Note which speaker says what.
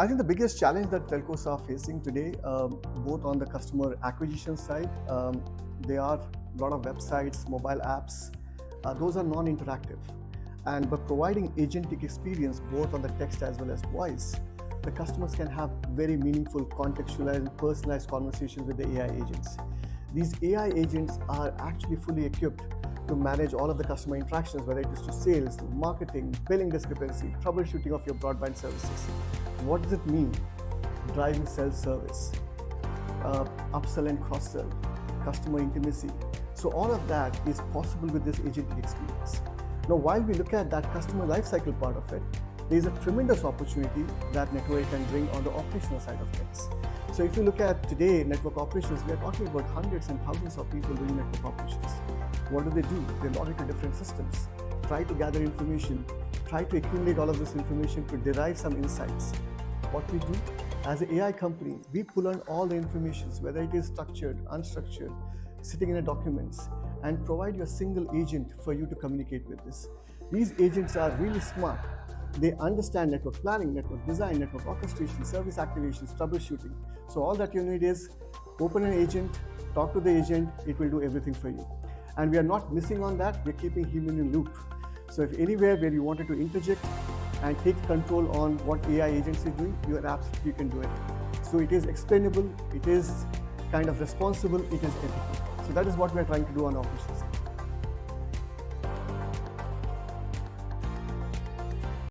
Speaker 1: I think the biggest challenge that telcos are facing today, both on the customer acquisition side, there are a lot of websites, mobile apps, those are non-interactive. And by providing agentic experience both on the text as well as voice, the customers can have very meaningful, contextualized, and personalized conversations with the AI agents. These AI agents are actually fully equipped to manage all of the customer interactions, whether it is to sales, to marketing, billing discrepancy, troubleshooting of your broadband services. What does it mean? Driving self-service, upsell and cross-sell, customer intimacy. So all of that is possible with this agentic experience. Now, while we look at that customer lifecycle part of it, there is a tremendous opportunity that NetoAI can bring on the operational side of things. So if you look at today, network operations, we are talking about hundreds and thousands of people doing network operations. What do? They log into different systems, try to gather information, try to accumulate all of this information to derive some insights. What we do as an AI company, we pull on all the information, whether it is structured, unstructured, sitting in a documents, and provide you a single agent for you to communicate with this. These agents are really smart. They understand network planning, network design, network orchestration, service activations, troubleshooting. So all that you need is open an agent, talk to the agent, it will do everything for you. And we are not missing on that, we're keeping human in loop. So if anywhere where you wanted to interject and take control on what AI agents is doing, you can do it. So it is explainable, it is kind of responsible, it is ethical. So that is what we are trying to do on operations.